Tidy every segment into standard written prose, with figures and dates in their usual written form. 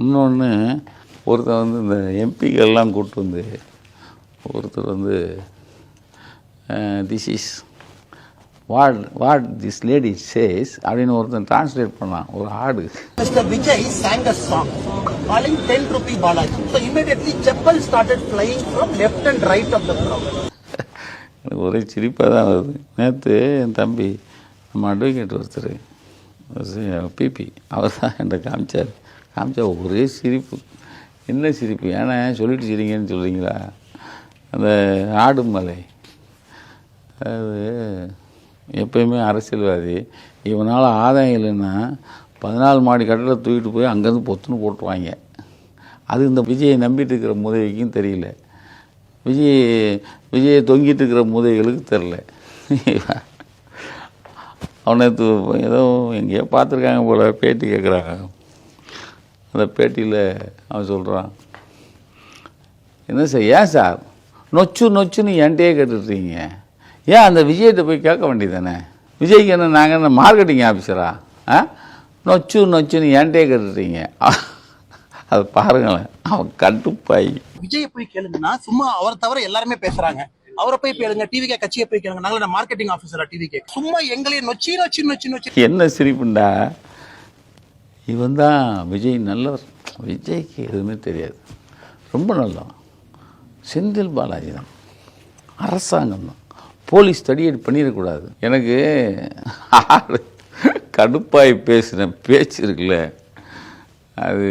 இன்னொன்று ஒருத்தர் வந்து இந்த எம்பிக்கள்லாம் கூப்பிட்டு வந்து ஒருத்தர் வந்து this is what this lady says அப்படின்னு ஒருத்தன் டிரான்ஸ்லேட் பண்ணான் ஒரு ஆடு. Mr. Vijay sang a song calling 10 rupee Balaji. So immediately Chappal started flying from left and right of the crowd. எனக்கு ஒரே சிரிப்பாக தான் வருது. நேற்று என் தம்பி நம்ம அட்வொகேட் ஒருத்தர் பிபி அவர் தான் என்கிட்ட காமிச்சா ஒரே சிரிப்பு. என்ன சிரிப்பு? ஏன்னா சொல்லிட்டு சிரிங்கன்னு சொல்கிறீங்களா? அந்த ஆடு மலை அது எப்பயுமே அரசியல்வாதி இவனால் ஆதாயம் இல்லைன்னா 14 மாடி கட்டடத்தை தூக்கிட்டு போய் அங்கேருந்து பொத்துன்னு போட்டுருவாங்க. அது இந்த விஜயை நம்பிட்டு இருக்கிற முதவிக்கும் தெரியல, விஜயை தொங்கிட்டு இருக்கிற முதவிகளுக்கு தெரில. அவனை ஏதோ எங்கேயோ பார்த்துருக்காங்க போல் பேட்டி கேட்குறாங்க. அந்த பேட்டியில் அவன் சொல்கிறான், என்ன சார் ஏன் சார் நொச்சுன்னு என்கிட்டயே கேட்டுட்ருக்கீங்க, ஏன் அந்த விஜய்கிட்ட போய் கேட்க வேண்டியதானே? விஜய்க்கு என்ன நாங்கள் என்ன மார்க்கெட்டிங் ஆஃபீஸரா? நொச்சுன்னு என்கிட்டயே கேட்டுட்றீங்க. அது பாருங்களேன், அவன் கட்டுப்பாய். விஜயை போய் கேளுங்கன்னா சும்மா அவர் தவிர எல்லாருமே பேசுறாங்க. அவரை போய் கேளுங்க, டிவிகே கட்சியை போய் கேளுங்க, நாங்கள மார்க்கெட்டிங் ஆஃபீஸரா டிவிகே? சும்மா எங்களே நொச்சி. என்ன சிரிப்புண்டா? இவன் தான் விஜய் நல்லவர். விஜய்க்கு எதுவுமே தெரியாது, ரொம்ப நல்லவன். செந்தில் பாலாஜி தான், அரசாங்கம் தான், போலீஸ் தடியடி பண்ணிடக்கூடாது. எனக்கு கடுப்பாய் பேசுன பேச்சு இருக்குல்ல, அது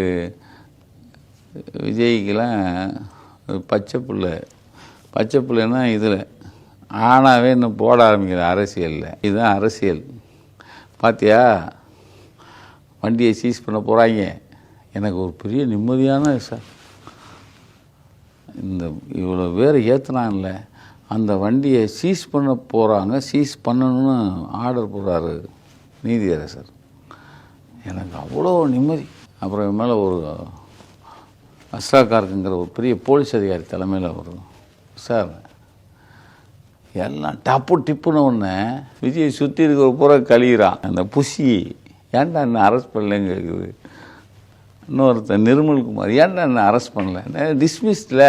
விஜய்க்கெலாம் பச்சை பிள்ளைன்னா இதில் ஆனாவே இன்னும் போட ஆரம்பிக்கிற அரசியலில். இதுதான் அரசியல். பார்த்தியா, வண்டியை சீஸ் பண்ண போகிறாங்க. எனக்கு ஒரு பெரிய நிம்மதியான சார், இந்த இவ்வளோ பேர் ஏற்றுனான்ல, அந்த வண்டியை சீஸ் பண்ண போகிறாங்க, சீஸ் பண்ணணும்னு ஆர்டர் போடுறாரு நீதியரசர். எனக்கு அவ்வளோ நிம்மதி. அப்புறம் என் மேலே ஒரு அஸ்ராக்கார்க்குங்கிற ஒரு பெரிய போலீஸ் அதிகாரி தலைமையில் ஒரு சார் எல்லாம் டிப்புன்னு ஒன்று விஜய் சுற்றி இருக்கிற பூரா கழிகிறான். அந்த புஷி ஏன்டா என்ன அரெஸ்ட் பண்ணலன்னு கேட்குது. இன்னொருத்தர் நிர்மல்குமார் ஏன்டா என்ன அரெஸ்ட் பண்ணல, டிஸ்மிஸ்டில்